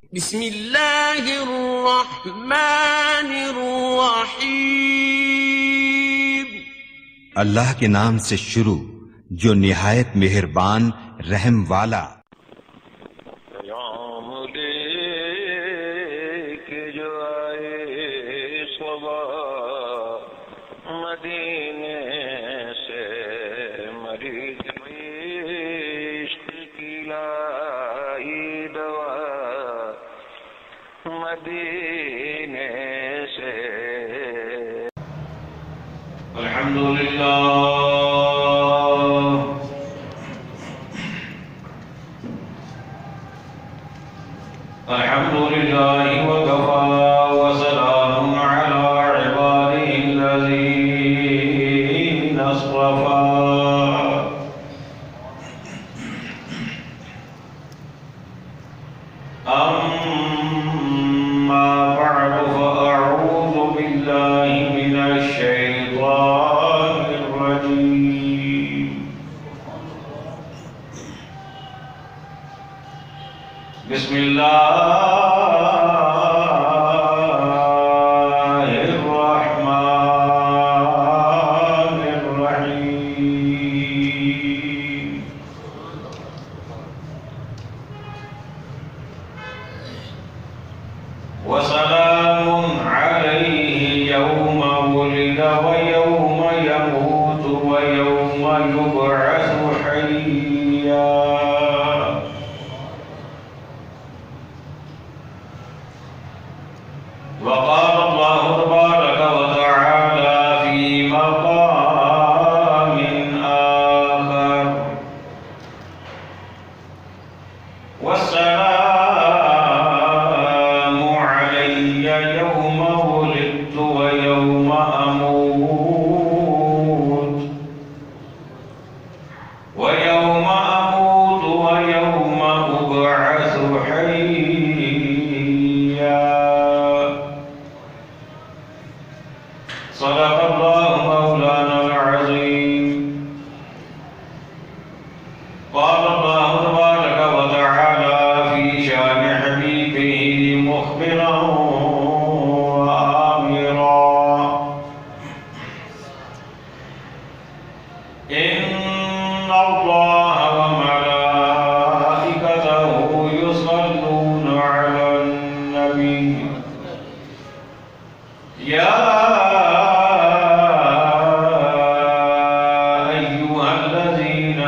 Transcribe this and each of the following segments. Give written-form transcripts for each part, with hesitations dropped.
بسم اللہ الرحمن الرحیم۔ اللہ کے نام سے شروع جو نہایت مہربان رحم والا۔ پیام لے کے جو آئے صبا مدینے سے، مریض عشق کی لائی دوا مدینے سے۔ الحمدللہ الحمد لله وكفى وسلام على عباده الذين اصطفى۔ أما بعد فأعوذ بالله من الشيطان الرجيم۔ بسم الله الرحمن الرحيم۔ وسلام عليه يوم ولد ويوم يموت ويوم يبعث حيا۔ وقال الله تبارك وتعالى في مقام آخر: والسلام علي يوم ولدت ويوم أموت ويوم أبعث حيا۔ صدق الله مولانا العظيم۔ قال الله تبارك وتعالى في شان حبيبه مخبرا وآمرا: إن الله وملائكته يصلون على النبي يا أيها الذين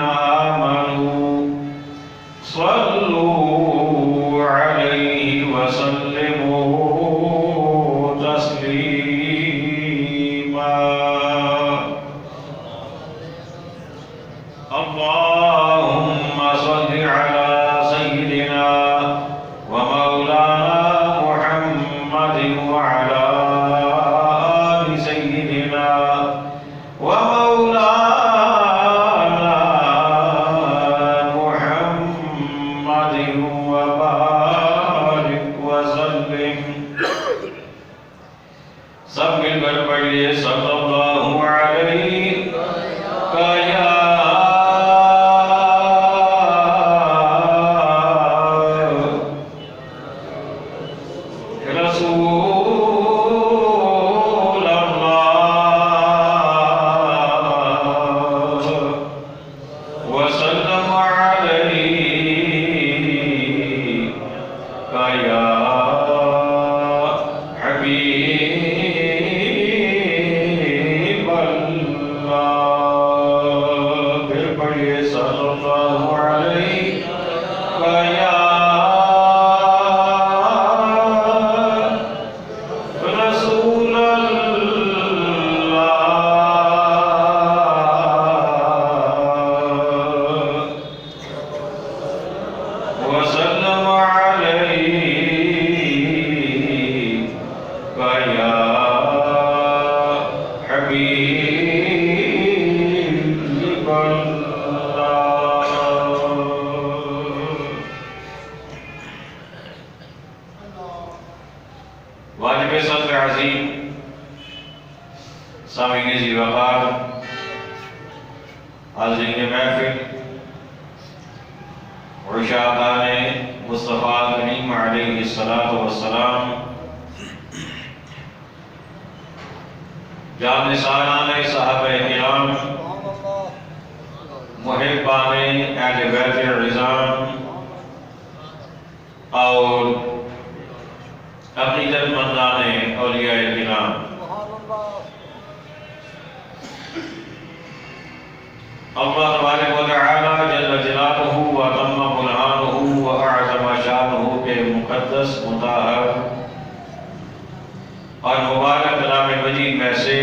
آمنوا صلوا عليه وسلموا تسليما۔ اللهم صل على سيدنا ومولانا محمد وعلى آل سيدنا ومولانا محمد وبارك وسلم۔ سب مل کر پڑھیے صلی اللہ علیہ یا رسول اللہ وسلم علیہ یا حبیب اللہ۔ پھر پڑھیے صلی اللہ علیہ یا رسول اللہ وسلم علیہ یا حبیب اللہ۔ واجب صدر عظیم، سامعین ذی وقار، حاضرین محفل، عشاقان مصطفیٰ کریم علیہ السلام، جانثاران صحابہ کرام، محبان اہل بیت الرضوان اور عقیدت مندان اولیاء کرام، اللہ تبارک و تعالی جل جلالہ و تم برہانہ و اعظم شانہ کے مقدس مطہر اور مبارک کلام مجید میں سے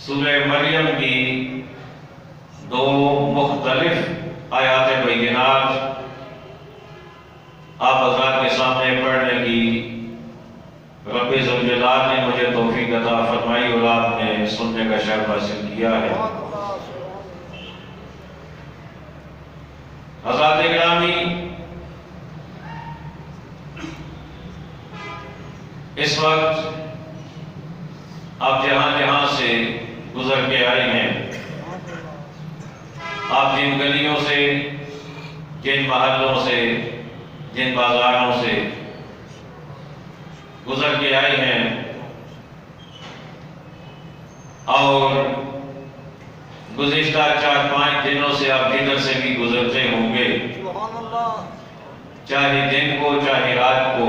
سورہ مریم کی دو مختلف آیات بینات آپ حضرات کے سامنے پڑھنے کی رب ذوالجلال نے مجھے توفیق عطا فرمائی اور آپ نے سننے کا شرف حاصل کیا ہے۔ حضرات گرامی، اس وقت آپ جہاں جہاں سے گزر کے آئے ہیں، آپ جن گلیوں سے، جن محلوں سے، جن بازاروں سے گزر کے آئے ہیں اور گزشتہ 4-5 دنوں سے آپ جدھر سے بھی گزرتے ہوں گے، چاہے دن کو چاہے رات کو،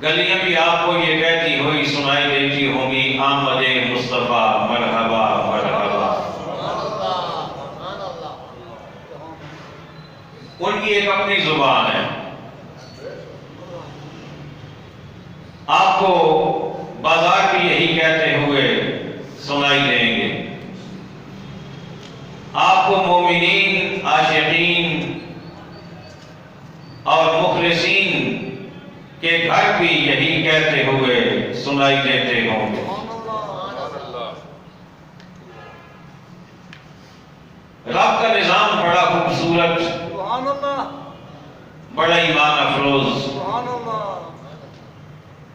گلیاں بھی آپ کو یہ کہتی ہوئی سنائی دیتی ہوں گی، آمد مصطفیٰ مرحبا مرحبا۔ ان کی ایک اپنی زبان ہے، آپ کو بازار بھی یہی کہتے ہوئے سنائی دیں گے، آپ کو مومنین، عاشقین اور مخلصین کے گھر بھی یہی کہتے ہوئے سنائی دیتے ہوں گے۔ رب کا نظام بڑا خوبصورت، بڑا ایمان افروز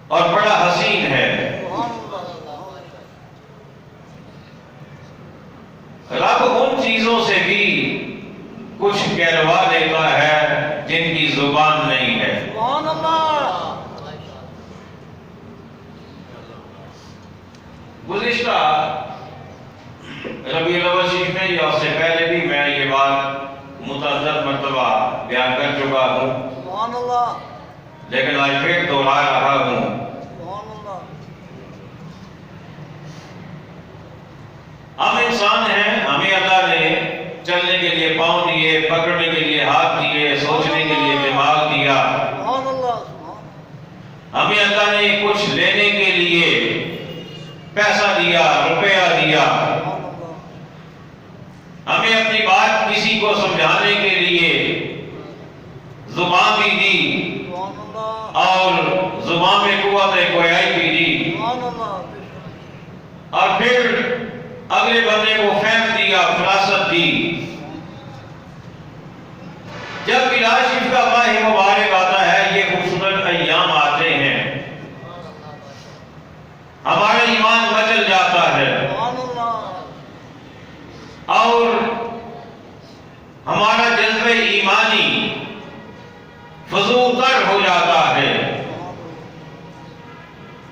اور بڑا حسین ہے۔ رب ان چیزوں سے بھی کچھ کہلوا دیتا ہے جن کی زبان نہیں ہے۔ گزشتہ ربیع الاول شریف میں یا اس سے پہلے بھی میں یہ بات متعدد مرتبہ بیان کر چکا ہوں، لیکن آج پھر دوہرا رہا ہوں۔ ہم انسان ہیں، ہمیں اللہ نے چلنے کے لیے پاؤں دیے، پکڑنے کے لیے ہاتھ دیے، سوچنے کے لیے دماغ دیا، ہمیں اللہ نے کچھ لینے کے لیے پیسہ دیا، روپیہ دیا، ہمیں اپنی بات کسی کو سمجھانے کے لیے زبان بھی دی اور زبان میں قوت گویائی بھی دی، اور پھر اگلے بندے کو فہم دیا، فراست دی۔ جب میلاد شریف کا ماہ مبارک آتا ہے، یہ خوبصورت ایام آتے ہیں، ہمارا ایمان مچل جاتا ہے اور ہمارا جذبہ ایمانی فزوں تر ہو جاتا ہے۔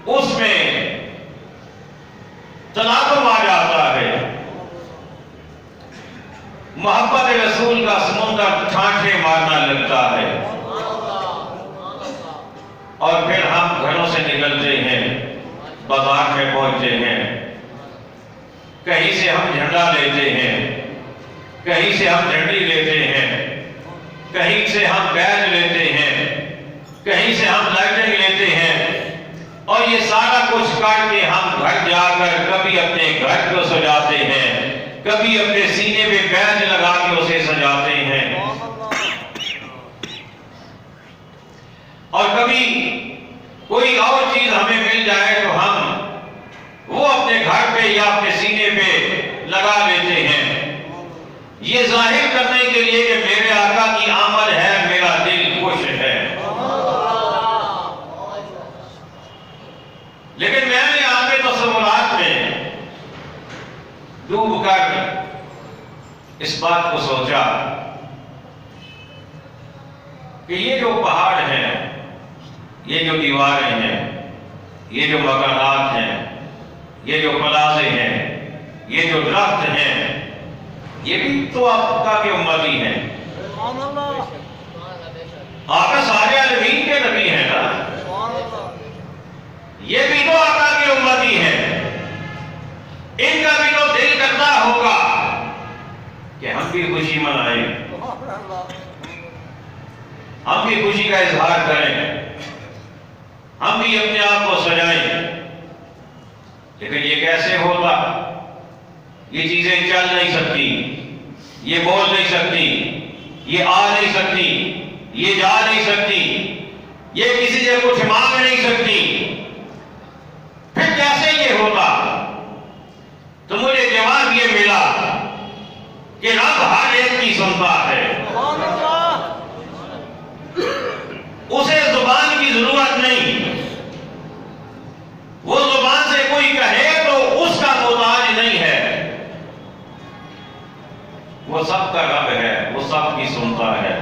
اس میں تلاطم آ جاتا ہے، محبت رسول کا سمندر ٹھانٹے مارنا لگتا ہے، اور پھر ہم گھروں سے نکلتے ہیں، بازار میں پہنچتے ہیں، کہیں سے ہم جھنڈا لیتے ہیں، کہیں سے ہم جھنڈی لیتے ہیں، کہیں سے ہم بیج لیتے ہیں، کہیں سے ہم لائٹنگ لیتے ہیں، اور یہ سارا کچھ کر کے ہم گھر جا کر کبھی اپنے گھر کو سجاتے ہیں، کبھی اپنے سینے پہ بیج لگا کے اسے سجاتے ہیں، اور کبھی کوئی اور چیز ہمیں مل جائے تو ہم وہ اپنے گھر پہ یا اپنے سینے پہ لگا لیتے ہیں، یہ ظاہر کرنے کے لیے کہ میرے آقا کی آمد ہے، میرا دل خوش ہے۔ لیکن میں نے آپ کے تصورات میں ڈوب کر اس بات کو سوچا کہ یہ جو پہاڑ ہیں، یہ جو دیواریں ہیں، یہ جو مکانات ہیں، یہ جو پلازے ہیں، یہ جو درخت ہیں، یہ بھی تو آقا کے امتی ہیں۔ آقا سارے عالمین کے نبی ہیں نا، یہ بھی تو آقا کے امتی ہیں۔ ان کا بھی تو دل کرتا ہوگا کہ ہم بھی خوشی منائیں، ہم بھی خوشی کا اظہار کریں، ہم بھی اپنے آپ کو سجائیں۔ لیکن یہ کیسے ہوگا؟ یہ چیزیں چل نہیں سکتی، یہ بول نہیں سکتی، یہ آ نہیں سکتی، یہ جا نہیں سکتی، یہ کسی سے کچھ مانگ نہیں سکتی، پھر کیسے یہ ہوگا؟ تو مجھے جواب یہ ملا کہ رب ہر ایک کی سنتا ہے، اسے زبان کی ضرورت نہیں، وہ زبان سے کوئی کہے تو اس کا محتاج نہیں ہے، وہ سب کا رب ہے، وہ سب کی سنتا ہے،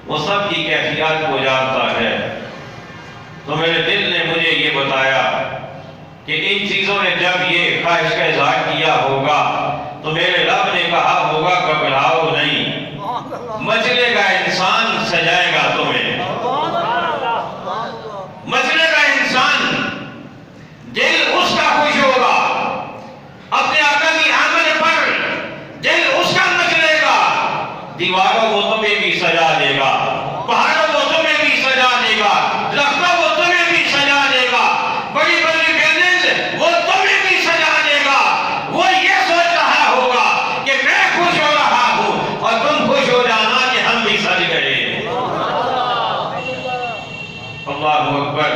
وہ سب کی کیفیات کو جانتا ہے۔ تو میرے دل نے مجھے یہ بتایا کہ ان چیزوں نے جب یہ خواہش کا اظہار کیا ہوگا تو میرے رب نے کہا ہوگا گھبراؤ نہیں، مچلے کا انسان سجائے گا تمہیں، مچلے کا انسان دل اس کا خوش ہوگا، اپنے آقا کی آمد پر دل اس کا مچلے گا، دیواروں کو تمہیں بھی سجا دے گا، پہاڑوں کو تمہیں بھی سجا دے گا، درختوں کو تمہیں بھی سجا دے گا، بڑی بڑی بلڈنگز وہ تمہیں بھی سجا دے گا۔ وہ یہ سوچ رہا ہوگا کہ میں خوش ہو رہا ہوں اور تم خوش ہو جانا کہ ہم بھی سج گئے۔ اللہ اکبر۔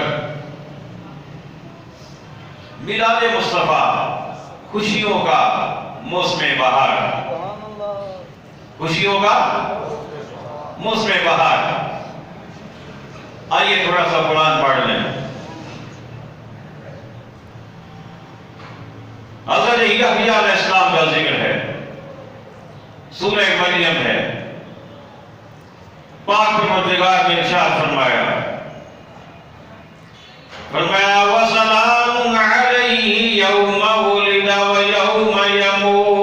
میلاد مصطفیٰ، خوشیوں کا موسم بہار، خوشیوں کا موسم بہار۔ آئیے تھوڑا سا قرآن پڑھ لیں۔ حضرت یحییٰ علیہ السلام کا ذکر ہے، سورہ مریم ہے۔ پاک پروردگار نے ارشاد فرمایا وَسَلَامٌ عَلَيْهِ يَوْمَ وُلِدَ وَيَوْمَ يَمُوتُ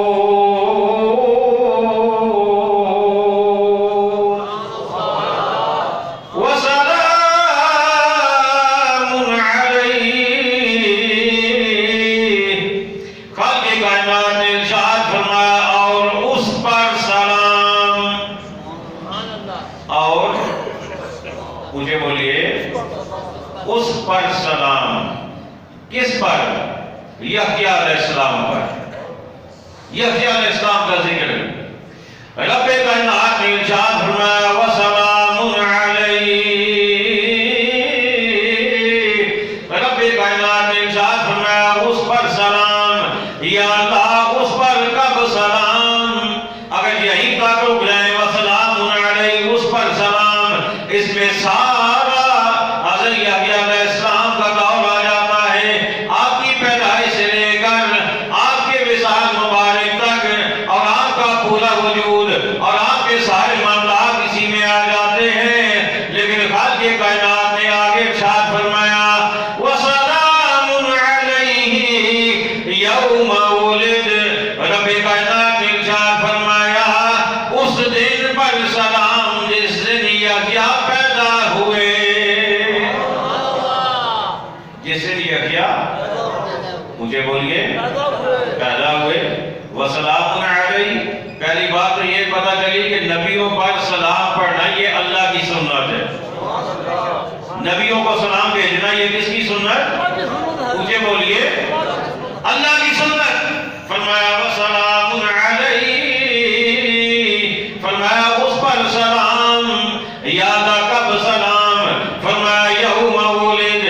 اس پر سلام۔ کس پر؟ یحییٰ علیہ السلام پر۔ یحییٰ علیہ السلام کا ذکر رب کائنات نے ارشاد فرمایا وَسَلَامٌ عَلَيْهِ، رب کائنات نے ارشاد فرمایا اس پر سلام۔ یا اللہ اس پر کب سلام؟ اگر یہی تک رک جائیں وَسَلَامٌ عَلَيْهِ اس پر سلام، اس میں سارا مجھے بولیے پیدا ہوئے وسلام علیہ۔ پہلی بات تو یہ پتہ چلی کہ نبیوں پر سلام پڑھنا یہ اللہ کی سنت ہے، نبیوں کو سلام بھیجنا یہ کس کی سنت؟ مجھے بولیے اللہ کی سنت۔ فرمایا وسلام علیہ، فرمایا اس پر سلام۔ یاد کب سلام؟ فرمایا یوم ولد،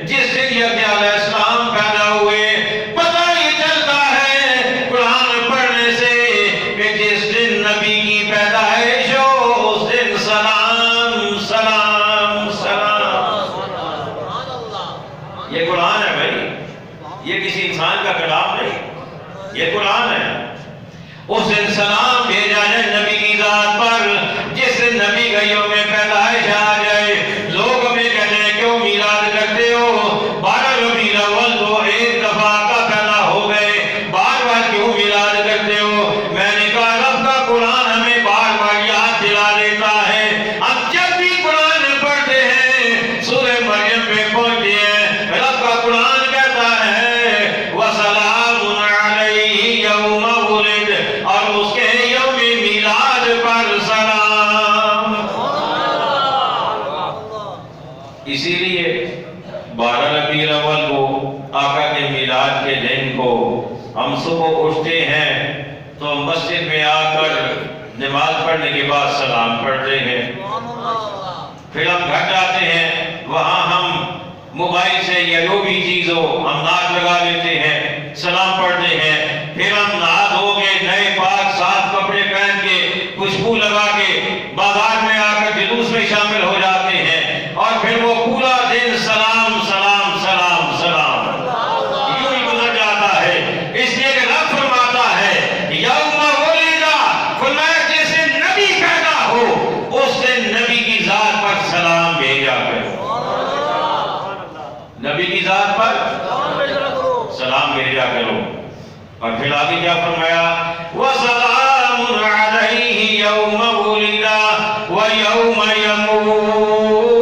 جس دن یحییٰ علیہ السلام پیدا ہوئے۔ پتہ یہ چلتا ہے قرآن پڑھنے سے کہ جس دن نبی کی پیدائش ہو اس دن سلام سلام سلام۔ یہ قرآن ہے بھائی، یہ کسی انسان کا کلام نہیں، یہ قرآن ہے۔ اس دن سلام ہم صبح اٹھتے ہیں تو مسجد میں آ کر نماز پڑھنے کے بعد سلام پڑھتے ہیں، پھر ہم گھر جاتے ہیں، وہاں ہم موبائل سے یا جو بھی چیز ہو ہم نعت لگا لیتے ہیں، سلام پڑھتے ہیں، پھر ہم نہا دھو کے نئے پاک صاف کپڑے پہن کے خوشبو لگا کے بازار میں آ کر جلوس میں شامل ہو جاتے ہیں، اور پھر وہ پورا دن سلام سلام سلام سلام یوں ہی گزر جاتا ہے۔ اس لیے کہ رب فرماتا ہے یوم ولدہ، فرمایا جس دن نبی پیدا ہو اس دن نبی کی ذات پر سلام بھیجا کرو، نبی کی ذات پر سلام بھیجا کرو۔ اور پھر آگے کیا فرمایا، وَسَلَامٌ عَلَيْهِ يَوْمَ وُلِدَ وَيَوْمَ يَمُوتُ۔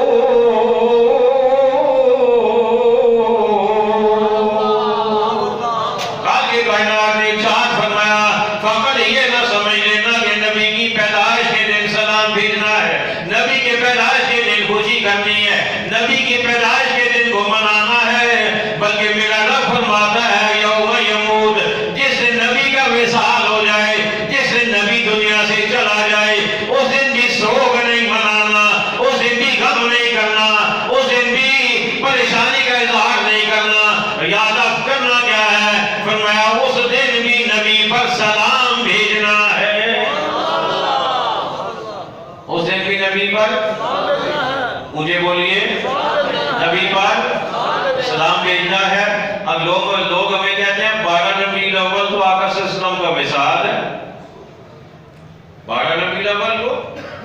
آگے کائنات نے ارشاد فرمایا فقط یہ نہ سمجھ لینا کہ نبی کی پیدائش کے دن سلام بھیجنا ہے، نبی کے پیدائش کے دن خوشی کرنی ہے، نبی کی پیدائش کے دن کو منانا ہے، بلکہ میرا رب فرماتا ہے یوم یموت، جس دن نبی کا وصال ہو جائے، جس دن نبی دنیا سے چلا جائے، اس دن بھی سوگ نہیں منانا، اس دن بھی غم نہیں کرنا، اس دن بھی پریشانی کا اظہار نہیں کرنا، یاد کرنا کیا ہے، فرمایا اس دن بھی نبی پر سلام بھیجنا ہے، اس دن بھی نبی پر، مجھے بولیے، نبی پر سلام بھیجنا ہے۔ اب لوگ ہمیں کہتے ہیں 12 ربیع الاول تو آقا صلی اللہ علیہ وسلم کا وصال ہے، 12 ربیع الاول کو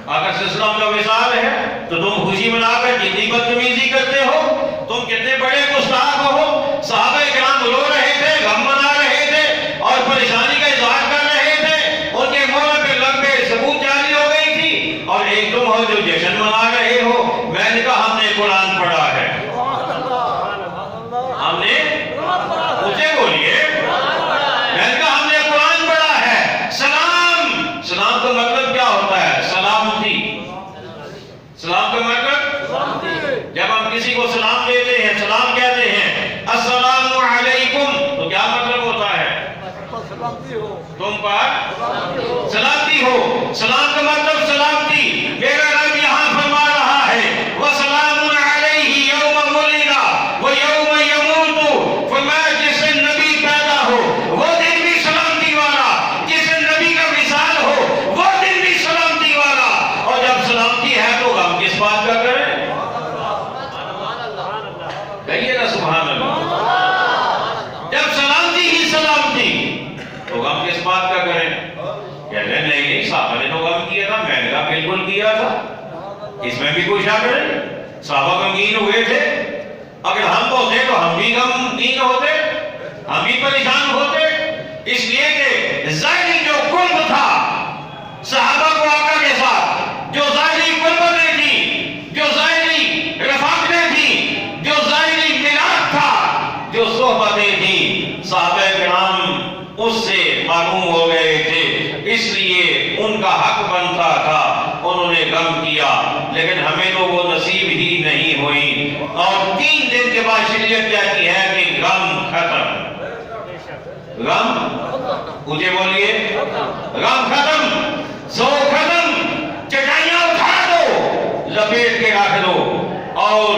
آقا صلی اللہ علیہ وسلم کا وصال ہے، تو تم خوشی منا کر کتنی بدتمیزی کرتے ہو، تم کتنے بڑے گستاخ ہو۔ صحابہ کرام رو رہے تھے، غم منا رہے تھے اور پریشانی کا اظہار کر رہے تھے، ان کے منہ پہ لمبے ثبوت جاری ہو گئی تھی، اور ایک تم ہو جو جشن منا رہے ہو۔ میں نے کہا ہم نے قرآن پڑھا ہے، ہم نے، مجھے بولیے، میں نے کہا ہم نے قرآن پڑھا ہے۔ سلام، سلام کا مطلب کیا ہوتا ہے؟ سلامتی، سلام کا مطلب جب ہم کسی کو سلام دیتے ہیں، سلام کہتے ہیں السلام علیکم، تو کیا مطلب ہوتا ہے؟ تم پر سلامتی ہو، سلام کا مطلب سلامتی۔ میرا رب یہاں فرما رہا ہے وَسَلَامٌ عَلَيْهِ يَوْمَ وُلِدَ وَيَوْمَ يَمُوتُ، فرمایا جس دن نبی پیدا ہو وہ دن بھی سلامتی والا، جس دن نبی کا وصال ہو وہ دن بھی سلامتی والا۔ اور جب سلامتی ہے تو غم کس بات کا کریں؟ کہیے نا سبحان اللہ۔ جب سلامتی ہی سلامتی تو غم کس بات کا کریں؟ کہتے ہیں نہیں صحابہ نے تو غم کیا تھا، میں نے کہا بالکل کیا تھا، اس میں بھی کوئی شک نہیں، صحابہ غمگین ہوئے تھے، اگر ہم ہوتے تو ہم بھی غمگین ہوتے، ہم بھی پریشان ہوتے، اس لیے کہ ظاہری جو قرب تھا صحابہ کو آقا کے ساتھ، جو ظاہری قربتیں تھی، جو ظاہری رفاقتیں تھی، جو ظاہری ملاپ تھا، جو صحبتیں تھیں، صحابہ کرام اس سے معلوم ہو گئے تھے، اس لیے ان کا حق بنتا تھا، انہوں نے غم کیا، لیکن ہمیں تو وہ نصیب ہی نہیں ہوئی۔ اور 3 دن کے بعد شریعت کہتی ہے کہ غم ختم، غم، مجھے بولیے، غم ختم، سو ختم، چٹائیاں اٹھا دو، لپیٹ کے رکھ دو، اور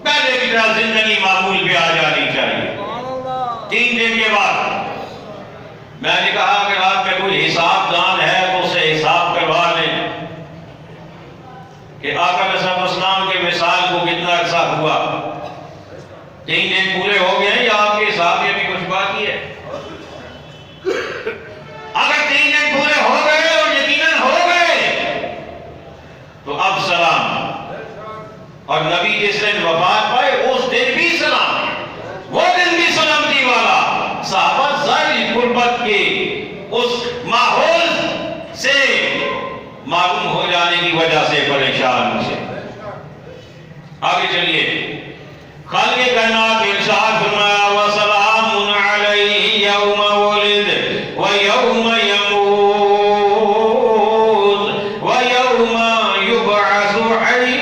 پہلے کی طرح زندگی معمول پہ آ جانی چاہیے۔ 3 دن کے بعد میں نے کہا اگر آپ میں کوئی حساب دان ہے تو اسے حساب کروا لیں کہ آقا علیہ السلام کے وصال کو کتنا عرصہ ہوا، 3 دن پورے ہو گئے ہیں یا آپ کے حساب میں بھی کچھ باقی ہے؟ اگر 3 دن پورے ہو گئے اور یقیناً ہو گئے تو اب سلام، اور نبی جس دن وفات پائے اس دن بھی سلام، وہ دن بھی سلامتی والا۔ صحابہ ظاہری قربت کے اس ماحول سے معلوم ہو جانے کی وجہ سے پریشان سے۔ آگے چلیے، خالق کائنات نے ارشاد فرمایا وَسَلَامٌ عَلَيْهِ يَوْمَ وُلِدَ وَيَوْمَ يَمُوتُ وَيَوْمَ يُبْعَثُ حَيًّا۔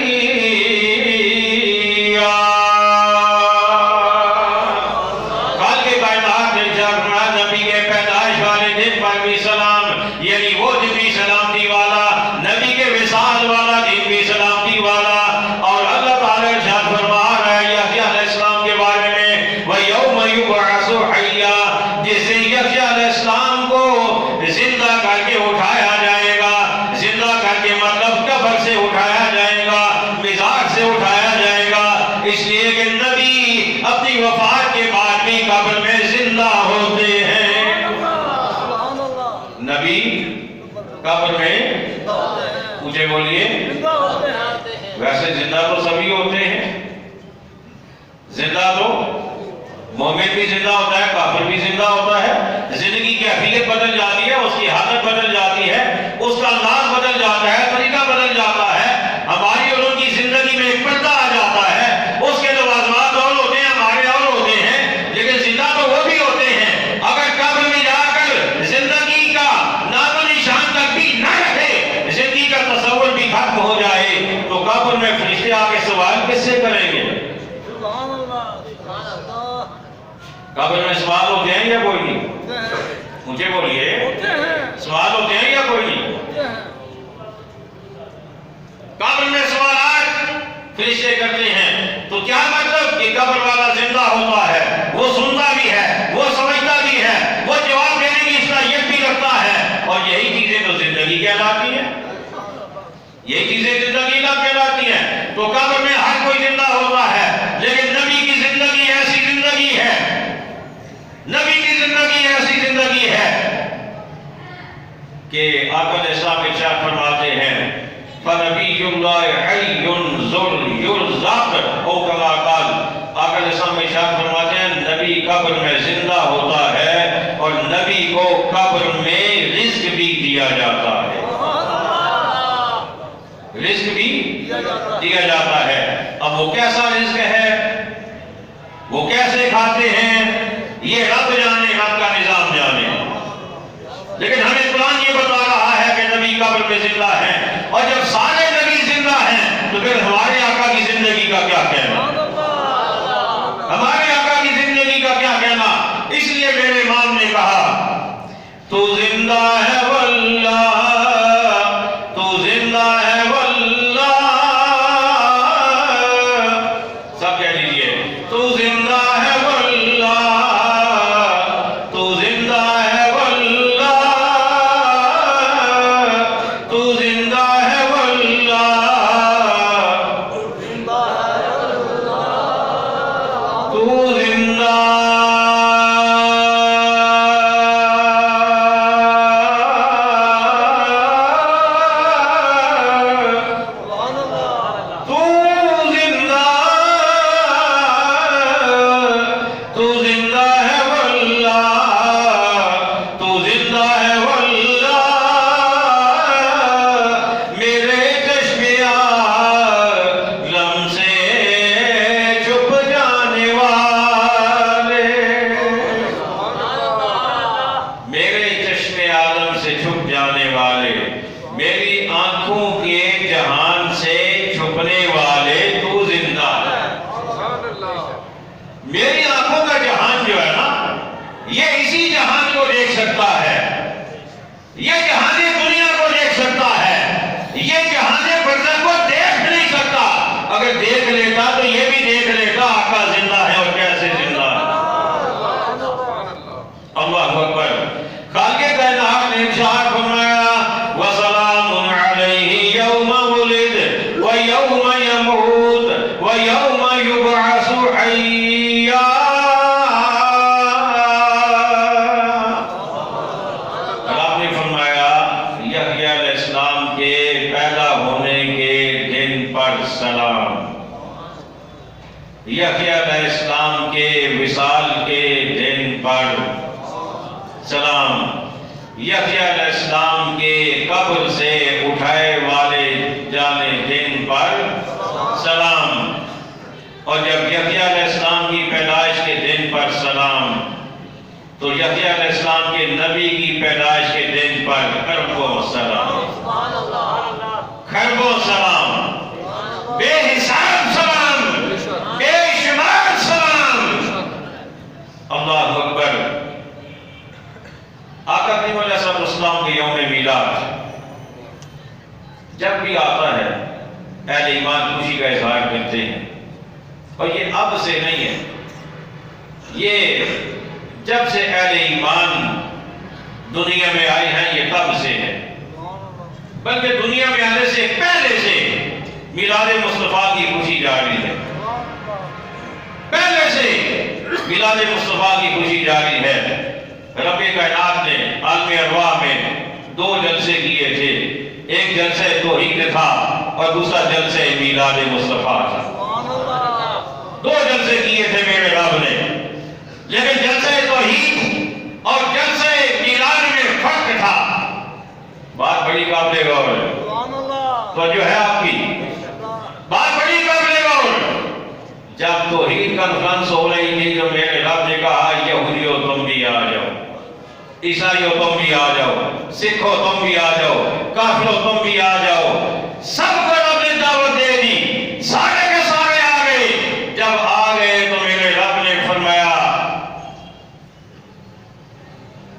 خالق کائنات نے ارشاد فرمایا نبی وفات کے بعد بھی قبر میں زندہ ہوتے ہیں۔ نبی قبر میں مجھے بولیے، ویسے زندہ تو سبھی ہوتے ہیں، زندہ تو مومن بھی زندہ ہوتا ہے، کافر بھی زندہ ہوتا ہے۔ زندگی کی کیفیت بدل جاتی ہے، اس کی حالت بدل جاتی ہے، اس کا انداز بدل جاتا ہے، طریقہ بدل جاتا ہے۔ ہماری اور ان کی زندگی میں ایک پردہ آ جاتا ہے، اس کے لوازمات اور ہوتے ہیں، ہمارے اور ہوتے ہیں، لیکن زندہ تو وہ بھی ہوتے ہیں۔ اگر قبر میں جا کر زندگی کا نام و نشان تک بھی نہ رہے، زندگی کا تصور بھی ختم ہو جائے، تو قبر میں فرشتے آ کے سوال کس سے کریں گے؟ قبر میں سوال ہوتے ہیں یا کوئی نہیں؟ مجھے بولیے، سوال ہوتے ہیں یا کوئی نہیں؟ قبر میں سوالات فرشتے کرتے ہیں، تو کیا مطلب کہ قبر والا زندہ ہوتا ہے، وہ سنتا بھی ہے، وہ سمجھتا بھی ہے، وہ جواب دینے کی صلاحیت بھی رکھتا ہے، اور یہی چیزیں تو زندگی کہلاتی ہیں، یہی چیزیں زندگی کا کہلاتی ہیں۔ تو قبر میں ہر کوئی زندہ ہوتا ہے، لیکن نبی کی زندگی ایسی زندگی ہے، نبی کی زندگی ایسی زندگی ہے کہ آقا علیہ السلام ارشاد فرماتے ہیں فَنَبِيُّ اللَّهِ حَيٌّ ذُو الرَّزْقِ او کما قال، آقا علیہ السلام ارشاد فرماتے ہیں نبی قبر میں زندہ ہوتا ہے، اور نبی کو قبر میں رزق بھی دیا جاتا ہے، رزق بھی دیا جاتا ہے۔ اب وہ کیسا رزق ہے، وہ کیسے کھاتے ہیں، یہ رب جانے، رب کا نظام جانے، لیکن ہمیں قرآن یہ بتا رہا ہے کہ نبی قبر میں زندہ ہیں، اور جب سارے نبی زندہ ہیں تو پھر ہمارے آقا کی زندگی کا کیا کہنا، ہمارے آقا کی زندگی کا کیا کہنا۔ اس لیے میرے امام نے کہا تو زندہ ہے واللہ، تو زندہ ہے واللہ، سب کہہ لیجئے تو زندہ ہے واللہ، تو زندہ ہے واللہ، تو زندہ ہے واللہ، تو زندہ میری آنکھوں کا جہان جو ہے نا، یہ اسی جہان کو دیکھ سکتا ہے، یہ جہان دنیا کو دیکھ سکتا ہے، یہ جہان برزخ کو دیکھ نہیں سکتا۔ اگر دیکھ لیتا تو یہ بھی دیکھ لیتا آقا زندہ ہے اور کیسے زندہ ہے۔ اللہ اکبر۔ خالق کائنات نے ارشاد فرمایا وَسَلَامٌ عَلَيْهِ يَوْمَ وُلِدَ وَيَوْمَ يَمُوتُ وَيَوْمَ يُبْعَثُ حَيًّا۔ آپ نے فرمایا یحییٰ علیہ السلام کے پیدا ہونے کے دن پر سلام، یحییٰ علیہ السلام کے وصال کے دن پر سلام، یحییٰ علیہ السلام کے قبر سے اٹھائے والے جانے دن پر سلام، اور جب یحییٰ علیہ السلام کی پیدائش کے دن پر سلام، تو یحییٰ علیہ السلام کے نبی کی پیدائش کے دن پر خربوں سلام، خربوں سلام، بے حساب سلام، بے شمار سلام۔ اللہ اکبر۔ آقا کریم علیہ السلام کے یوم میلاد جب بھی آتا ہے اہل ایمان خوشی کا اظہار کرتے ہیں، اور یہ اب سے نہیں ہے، یہ جب سے اہل ایمان دنیا میں آئے ہیں یہ تب سے ہے، بلکہ دنیا میں آنے سے پہلے سے میلاد مصطفیٰ کی خوشی جاری ہے، پہلے سے میلاد مصطفیٰ کی خوشی جاری ہے۔ رب کائنات نے عالم ارواح میں 2 جلسے کیے تھے، ایک جلسہ توحید تھا اور دوسرا جلسہ میلاد مصطفیٰ تھا۔ 2 جلسے کیے تھے میرے رب نے، لیکن جلسہ توحید اور جلسہ میلاد میں فرق تھا۔ بات بڑی قابل غور ہے، تو جو ہے آپ کی بات بڑی قابل غور۔ جب توحید کانفرنس ہو رہی تھی تو میرے رب نے کہا یہودیو تم بھی آ جاؤ، عیسائیو تم بھی آ جاؤ، سکھو تم بھی آ جاؤ، کافرو تم بھی آ جاؤ۔ سب کو رب نے دعوت دے دی، سارے کے سارے آ گئے۔ جب آ گئے تو میرے رب نے فرمایا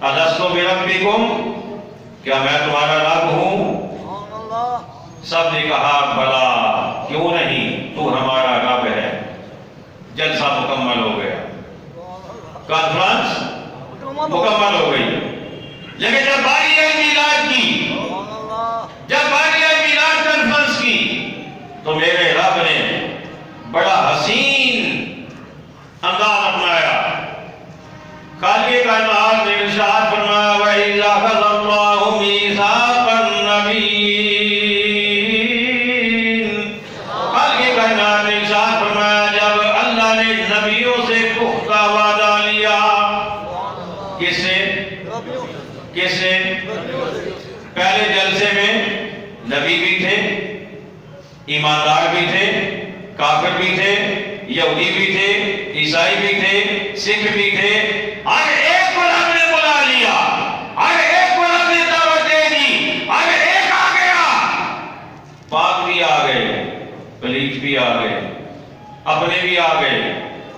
الستو بربکم، کیا میں تمہارا رب ہوں؟ سب نے کہا بھلا، کیوں نہیں، تو ہمارا رب ہے۔ جلسہ مکمل ہو گیا، کانفرنس مکمل ہو گئی۔ لیکن جب باری آئی میلاد کی، جب باری آئی میلاد کانفرنس کی، تو میرے رب نے بڑا حسین انداز اپنایا۔ خالق کائنات نے ارشاد فرمایا وَإِذَا أَخَذَ اللَّهُ مِيثَاقَ النَّبِيِّينَ، خالق کائنات نے ارشاد فرمایا جب اللہ نے نبیوں سے پختہ وعدہ لیا۔ کس سے؟ کس سے؟ پہلے جلسے میں نبی بھی تھے، ایماندار بھی تھے، کافر بھی تھے، یہودی بھی تھے، عیسائی بھی تھے، سکھ بھی تھے۔ ہر ایک کو رب نے بلا لیا، ہر ایک کو رب نے دعوت دے دی، ہر ایک آ گیا۔ پاک بھی آ گئے، پلیت بھی آ گئے، اپنے بھی آ گئے،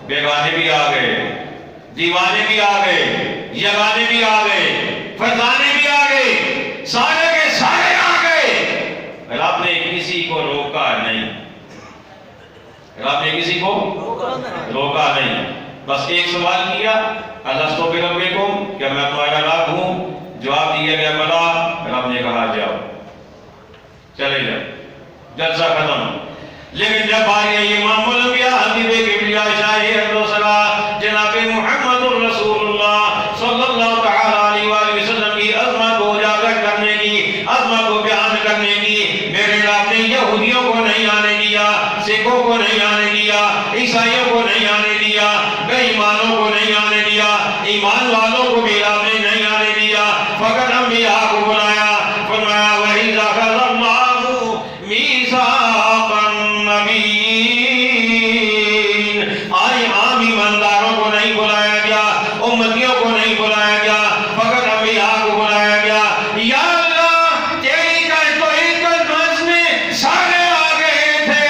بیگانے بھی آ گئے، دیوانے بھی آ گئے، یگانے بھی آ گئے، فرزانے بھی آ گئے، سارے کے سارے آ گئے۔ رب نے کسی کو روکا نہیں، رب نے کسی کو روکا نہیں۔ بس ایک سوال کیا الستو بربکم، کیا میں تمہارا رب ہوں؟ جواب دیا گیا بلا۔ رب نے کہا جاؤ، چلے جاؤ، جلسہ ختم۔ لیکن جب آئی امام الانبیاء حبیب کبریا شاہ الدوسرا جناب محمد الرسول اللہ صلی اللہ تعالی علیہ وآلہ وسلم کی عظمت کو اجاگر کرنے کی، عظمت کو بیان کرنے کی، میرے رب نے یہودیوں کو نہیں آنے دیا، سکھوں کو نہیں آنے دیا، عیسائیوں کو نہیں آنے دیا، بے ایمانوں کو نہیں آنے دیا، ایمان والوں کو بھی رب نے نہیں آنے دیا، فقط انبیاء کو بلایا۔ فرمایا وَإِذَا أَخَذَ اللَّهُ مِيثَاقَ النَّبِيِّينَ، آج عام ایمانداروں کو نہیں بلایا گیا، امتیوں کو نہیں بلایا گیا، فقط انبیاء کو بلایا گیا۔ یا اللہ تیری توحید کانفرنس میں سارے آ گئے تھے،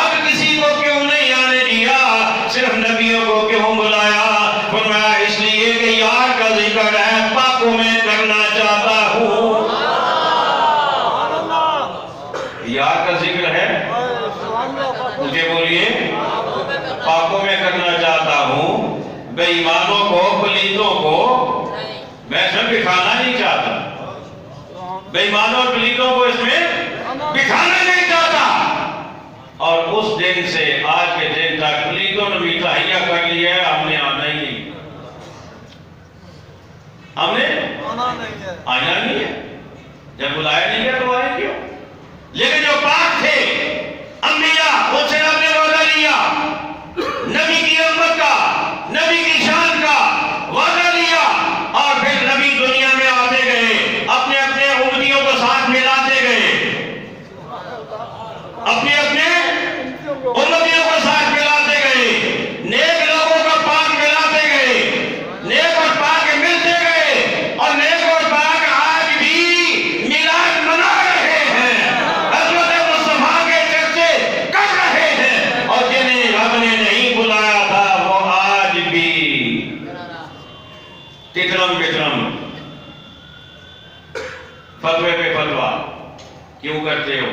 اب کسی کو کیوں نہیں آنے دیا، صرف نبیوں کو کیوں بلایا؟ فرمایا اس لیے کہ یار کا ذکر ہے، پاکوں میں کرنا چاہتا ہوں۔ یار کا ذکر ہے، مجھے بولیے، پاکوں میں کرنا چاہتا ہوں، بے ایمانوں کو، پلیتوں کو میں اس میں بٹھانا نہیں چاہتا، بے ایمانوں اور پلیتوں کو اس میں بٹھانا نہیں چاہتا۔ اور اس دن سے آج کے دن تک پلیتوں نے بھی تہیہ کر لیا ہے، ہم نے آنا ہی نہیں، ہم نے آنا نہیں ہے۔ جب بلایا نہیں گیا تو آئے کیوں؟ لیکن جو پاک تھے انبیاء، ان سے رب نے وعدہ لیا، نبی کی امت کا، نبی کی شان کا وعدہ لیا، اور پھر نبی دنیا میں آتے گئے، اپنے اپنے امتیوں کو ساتھ ملاتے گئے، اپنے اپنے امتیوں کو ساتھ ملاتے گئے، نیک لوگوں کو پاک ملاتے گئے، نیک اور پاک ملتے گئے، اور نیک اور پاک آج بھی میلاد منا رہے ہیں، حضرت مصطفیٰ کے چرچے کر رہے ہیں، اور جنہیں رب نے نہیں بلایا تھا وہ آج بھی تترم بترم فتوے پہ فتویٰ کیوں کرتے ہو؟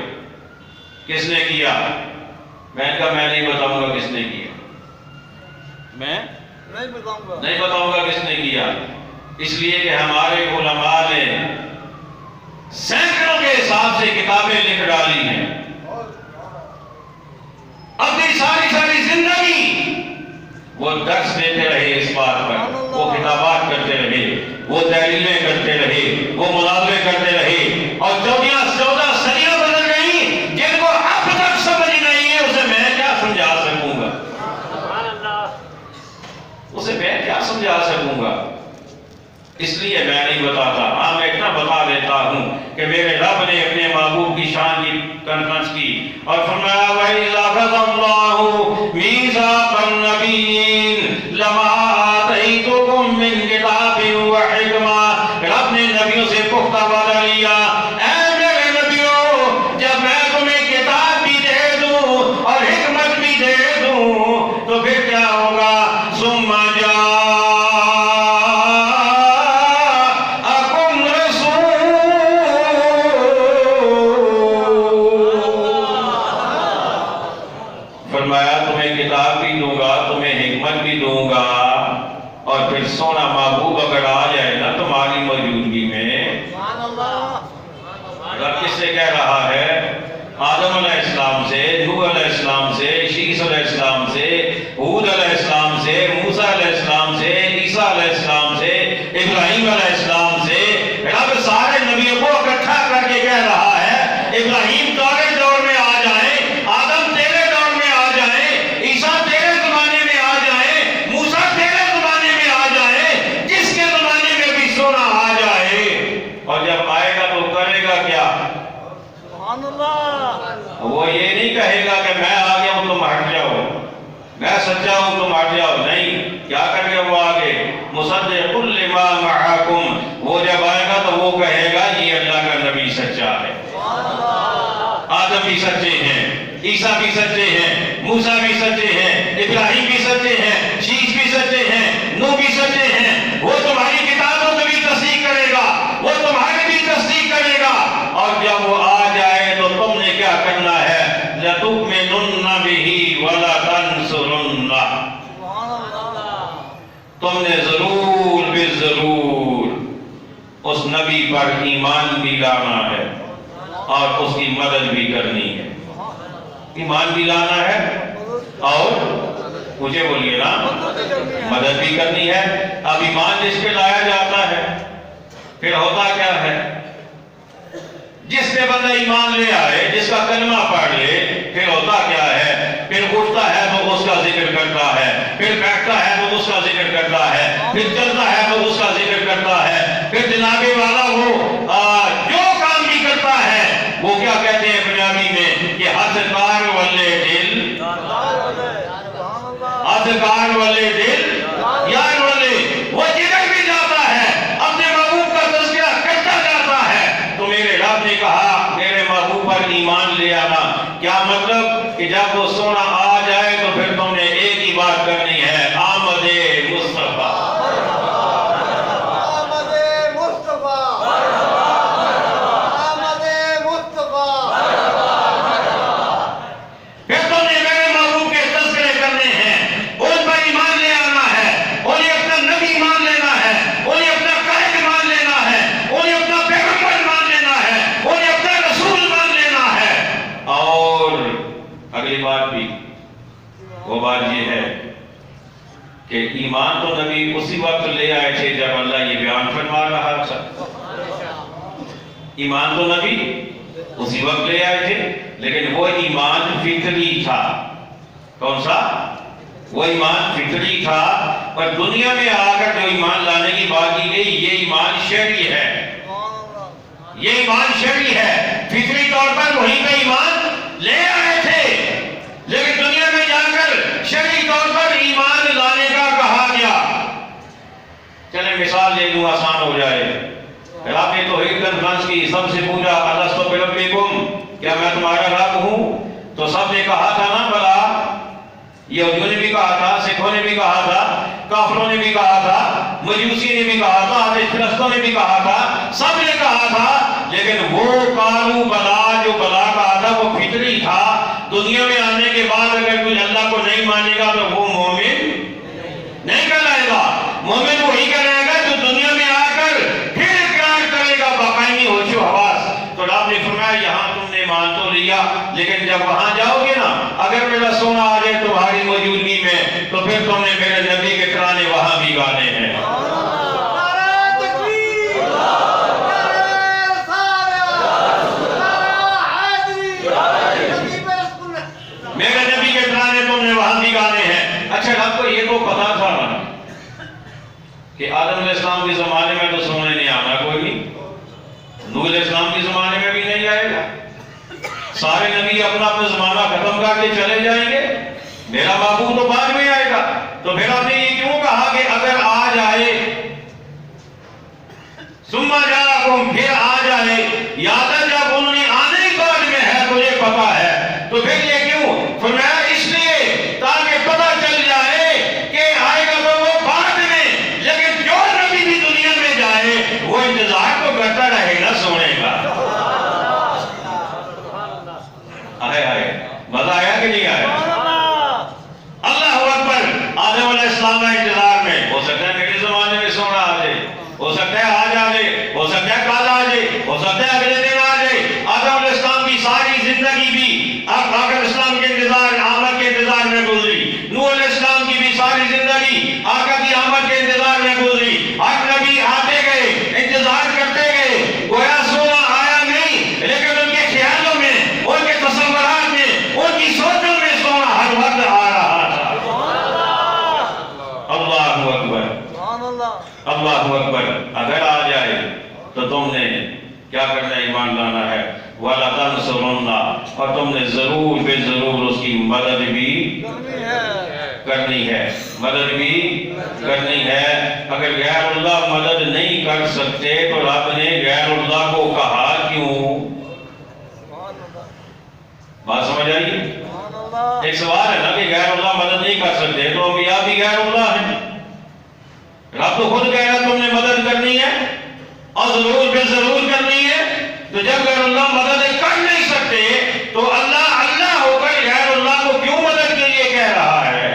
کس نے کیا؟ میں نے کہا میں نہیں بتاؤں گا کس نے کیا، میں نہیں بتاؤں گا کس نے کیا، اس لیے کہ ہمارے علماء نے سینکڑوں کے حساب سے کتابیں لکھ ڈالی ہیں، اپنی ساری زندگی وہ درس دیتے رہے اس بات پر، وہ خطابات کرتے رہے، وہ تحریریں کرتے رہے، وہ مناظرے کرتے رہے، اور 14 صدیاں گزر گئیں جن کو اب تک سمجھ نہیں ہے اسے میں کیا سمجھا سکوں گا، اسے میں کیا سمجھا سکوں گا. اس لیے میں نہیں بتاتا. ہاں میں اتنا بتا دیتا ہوں کہ میرے رب نے اپنے محبوب کی شان کی کانفرنس کی اور فرمایا وَإِذْ أَخَذَ اللَّهُ مِيثَاقَ النَّبِيِّينَ لَمَا آتَيْتُكُم مِّن كِتَابٍ وَحِكْمَةٍ. رب نے نبیوں سے پختہ وعدہ لیا، اے میرے نبیوں جب میں تمہیں کتاب بھی دے دوں اور حکمت بھی دے دوں تو پھر کیا ہوگا؟ ثُمَّ سونا محبوب اگر آ جائے نا تمہاری موجودگی میں. رب کس سے کہہ رہا ہے؟ آدم علیہ السلام سے، نوح علیہ السلام سے، شیس علیہ السلام سے، ہود علیہ السلام سے، موسیٰ علیہ السلام سے، عیسیٰ علیہ السلام سے، ابراہیم علیہ السلام سے. رب سارے نبیوں کو اکٹھا کر کے کہہ رہا ہے ابراہیم تیرے دور میں آ جائیں، آدم تیرے دور میں آ جائیں، عیسیٰ تیرے زمانے میں آ جائیں، موسیٰ تیرے زمانے میں آ جائیں، جس کے زمانے میں بھی سونا آ جائے. اور جب آئے گا تو کرے گا کیا؟ وہ یہ نہیں کہے گا کہ میں آ گیا ہوں تم ہٹ جاؤ، میں سچا ہوں تم ہٹ جاؤ. نہیں، کیا کر کے وہ آگے مصدق لما معاکم. وہ جب آئے گا تو وہ کہے گا یہ اللہ کا نبی سچا ہے. آدم بھی سچے ہیں، عیسیٰ بھی سچے ہیں، موسیٰ بھی سچے ہیں، ابراہیم بھی سچے ہیں، شیس بھی سچے ہیں، نوح بھی سچے ہیں. وہ تمہاری کتابوں کی بھی تصدیق کرے گا، وہ تمہاری بھی تصدیق کرے گا. اور جب وہ آ جائے تو تم نے کیا کرنا ہے؟ لَتُؤْمِنُنَّ بِهِ وَلَتَنْصُرُنَّهُ. تم نے ضرور بے ضرور اس نبی پر ایمان بھی لانا ہے اور اس کی مدد بھی کرنی ہے. ایمان بھی لانا ہے اور مجھے بولیے نا مدد بھی کرنی ہے. اب ایمان جس پہ لایا جاتا ہے پھر ہوتا کیا ہے؟ جس پہ بندہ ایمان لے آئے، جس کا کلمہ پڑھ لے، پھر ہوتا کیا ہے؟ پھر اٹھتا ہے تو اس کا ذکر کرتا ہے، پھر بیٹھتا ہے تو اس کا ذکر کرتا ہے، پھر چلتا ہے تو اس کا ذکر کرتا ہے، پھر جناب والا وہ جو کام بھی کرتا ہے وہ کیا کہتے ہیں پنجابی میں کہ ہتھکار والے دل، ہتھکار والے دل یار والے. وہ جدھر بھی جاتا ہے اپنے محبوب کا تذکرہ کرتا جاتا ہے. تو میرے رب نے کہا میرے محبوب پر ایمان لے آنا. کیا مطلب؟ کہ جب وہ سونا آ جائے تو پھر تم نے ایک ہی بات کرنی ہے، آمد مصطفیٰ. وہ بات یہ ہے کہ ایمان تو نبی اسی وقت لے آئے تھے جب اللہ یہ بیان فرما رہا تھا. ایمان تو نبی اسی وقت لے آئے تھے، لیکن وہ ایمان فطری تھا. کون سا؟ وہ ایمان فطری تھا. اور دنیا میں آ کر جو ایمان لانے کی بات کی گئی یہ ایمان شرعی ہے. یہ ایمان شرعی ہے. فطری طور پر وہیں پہ ایمان لے آئے تھے، لیکن دنیا میں جا کر شرعی طور پر ایمان لانے کا کہا گیا. چلیں مثال دے دوں آسان ہو جائے. آپ نے توحید کانفرنس کی، سب سے پوچھا الستو بربکم، کیا میں تمہارا رب ہوں؟ تو سب نے کہا تھا نا بلا. یہودیوں نے بھی کہا تھا، سکھوں نے بھی کہا تھا، کافروں نے بھی کہا تھا، مجوسی نے بھی کہا تھا، فلسطینیوں نے بھی کہا تھا، سب نے کہا تھا. لیکن وہ قالو بلا جو بلا کہا تھا وہ فطری تھا. دنیا میں آنے کے بعد اگر کوئی اللہ کو نہیں مانے گا تو وہ مومن نہیں کہلائے گا. مومن وہی کہلائے گا جو دنیا میں آ کر پھر اقرار کرے گا باقاعدگی ہوش و حواس. تو رب نے فرمایا یہاں تم نے مان تو لیا لیکن جب وہاں جاؤ گے نا، اگر میرا سونا آ جائے تمہاری موجودگی میں تو پھر تم نے میرے نبی کے ترانے وہاں بھی گانے ہیں۔ میرے نبی کے ترانے تم نے وہاں بھی گانے ہیں۔ اچھا آپ کو یہ تو پتا تھا نا کہ آدم علیہ السلام کے زمانے میں تو سونے نہیں آنا کوئی نہیں، نوح علیہ السلام کے زمانے میں بھی نہیں آئے گا، سارے نبی اپنا اپنا زمانہ ختم کر کے چلے جائیں گے، میرا محبوب تو بعد میں آئے گا۔ تو پھر آپ نے یہ کیوں کہا کہ اگر آ جائے ثم جاءکم، پھر آ جائے، یاد ہے جب انہوں نے آنے ہی بعد میں ہے تجھے پتا ہے، تو پھر یہ کیوں؟ فرمایا اس لیے تاکہ پتہ چل جائے کہ آئے گا تو وہ بعد میں، لیکن جو نبی بھی دنیا میں جائے وہ انتظار تو کرتا رہے گا سونے کا۔ آئے مزہ آیا کہ نہیں آیا؟ اللہ اکبر۔ آدم علیہ السلام کا انتظار میں، ہو سکتا ہے میرے زمانے میں سونا آ جائے، ہو سکتا ہے آج آ جائے، ہو سکتا ہے کل آ جائے، ہو سکتا ہے اگلے دن آ جائے۔ آدم علیہ السلام کی ساری زندگی بھی اب آدم اسلام کے انتظار، آمد کے انتظار میں گزری۔ نوح علیہ السلام کی بھی ساری زندگی آقا کی آمد کے انتظار میں گزری۔ ہر نبی آتے گئے، انتظار کرتے گئے، گویا سونا آیا نہیں، لیکن ان کے خیالوں میں، ان کے تصورات میں، ان کی سوچوں میں سونا ہر وقت آ رہا تھا۔ اللہ اکبر، اللہ اکبر۔ اگر آ جائے تو تم نے کیا کرنا ہے؟ ایمان لانا ہے۔ وَلَا تَنْصُرُنَّ، اور تم نے ضرور بے ضرور اس کی مدد بھی کرنی ہے، مدد بھی کرنی ہے۔ اگر غیر اللہ مدد نہیں کر سکتے تو رب نے غیر اللہ کو کہا کیوں؟ بات سمجھ آئی؟ ایک سوال ہے نا کہ غیر اللہ مدد نہیں کر سکتے تو انبیاء بھی غیر اللہ ہیں۔ رب تو خود کہہ رہا تم نے مدد کرنی ہے اور ضرور بے ضرور کرنی ہے، تو جب غیر اللہ مدد کر نہیں سکتے تو اللہ اللہ ہو کر غیر اللہ کو کیوں مدد کے لیے کہہ رہا ہے؟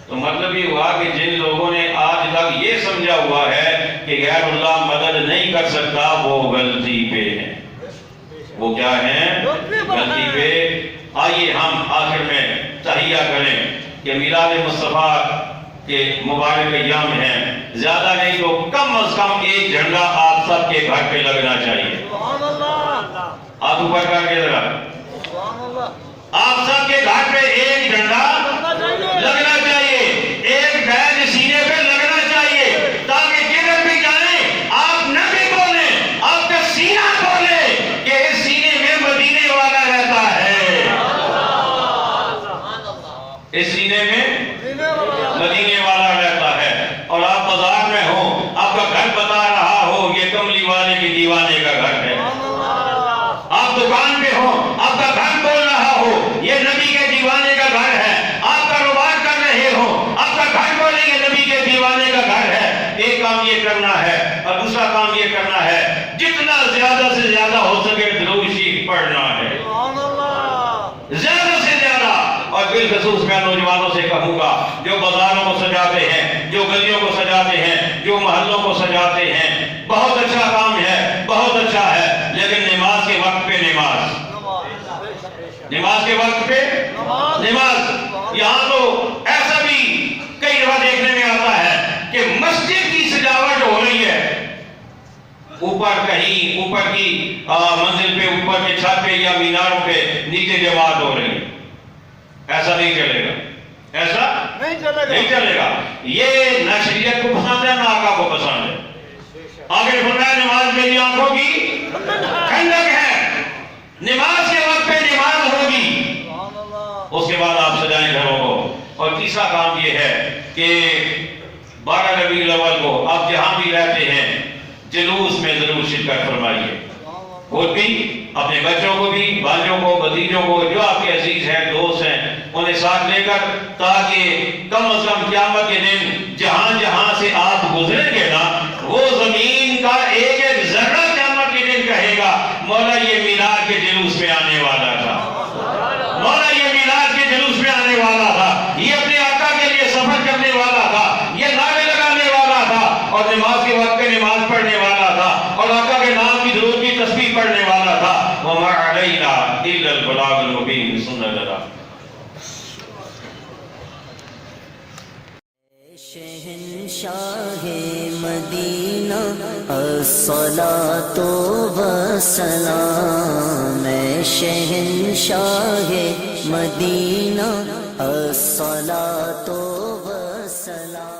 تو مطلب یہ ہوا کہ جن لوگوں نے آج تک یہ سمجھا ہوا ہے کہ غیر اللہ مدد نہیں کر سکتا وہ غلطی پہ ہیں۔ وہ کیا ہیں؟ غلطی پہ۔ آئیے ہم آخر میں تحیہ کریں کہ میلاد مصطفیٰ کے مبارک ایام ہیں، زیادہ نہیں تو کم از کم ایک جھنڈا آپ سب کے گھر پہ لگنا چاہیے۔ ہاتھ اوپر کر کے ذرا، آپ سب کے گھر پہ ایک جھنڈا لگنا چاہیے، ایک بیج سینے پہ لگنا چاہیے، تاکہ جدھر بھی جائیں آپ نہ بھی بولیں، آپ کا سینہ کھولے کہ اس سینے میں مدینے والا رہتا ہے، اس سینے میں مدینے والا رہتا ہے۔ اور آپ بازار میں ہو، آپ کا گھر بتا رہا ہو یہ کملی والے کی دیوانے کا گھر ہے، آپ دکان پہ ہو، آپ کا گھر بول رہا ہو یہ نبی کے دیوانے کا گھر ہے، آپ کاروبار کر رہے ہو، آپ کا گھر بولے یہ نبی کے دیوانے کا گھر ہے۔ ایک کام یہ کرنا ہے اور دوسرا کام یہ کرنا ہے جتنا زیادہ سے زیادہ ہو سکے درود شریف پڑھنا ہے، زیادہ سے زیادہ۔ اور بالخصوص میں نوجوانوں سے کہوں گا جو بازاروں کو سجاتے ہیں، جو گلیوں کو سجاتے ہیں، جو محلوں کو سجاتے ہیں، بہت اچھا کام ہے، بہت اچھا ہے، لیکن نماز کے وقت پہ نماز، نماز کے وقت پہ نماز۔ یہاں تو ایسا بھی کئی دفعہ دیکھنے میں آتا ہے کہ مسجد کی سجاوٹ ہو رہی ہے، اوپر کہیں اوپر کی منزل پہ، اوپر کے چھت پہ یا میناروں پہ نیچے جماعت ہو رہی ہے۔ ایسا نہیں چلے گا، ایسا نہیں چلے گا۔ یہ نہ شریعت کو پسند ہے نہ آقا کو پسند ہے۔ آگے فرمایا نماز میری آنکھوں کی ٹھنڈک ہے، نماز کے وقت پہ نماز ہوگی، اس کے بعد آپ سجائیں گھروں کو۔ اور تیسرا کام یہ ہے کہ 12 ربیع الاول کو آپ جہاں بھی رہتے ہیں جلوس میں ضرور شرکت فرمائیے، خود بھی، اپنے بچوں کو بھی، بھائیوں کو، بھتیجوں کو، جو آپ کے عزیز ہیں، دوست ہیں، انہیں ساتھ لے کر، تاکہ کم از کم قیامت کے دن جہاں جہاں سے آپ گزریں گے نا وہ زمین کا ایک ایک ذرہ قیامت کے دن کہے گا مولا یہ میلاد کے جلوس میں آنے والا تھا، مولا یہ میلاد کے جلوس میں آنے والا تھا، یہ اپنے آقا کے لیے سفر کرنے والا تھا، یہ نعرے لگانے والا تھا، اور نماز کے وقت پہ نماز پڑھنے والا تھا، اور آقا کے نام کی درود کی تسبیح پڑھنے والا تھا۔ وَمَا عَلَيْنَا إلا البلاغ المبين. بسم الله. شہنشاہ مدینہ الصلاۃ والسلام، شہنشاہ مدینہ الصلاۃ والسلام.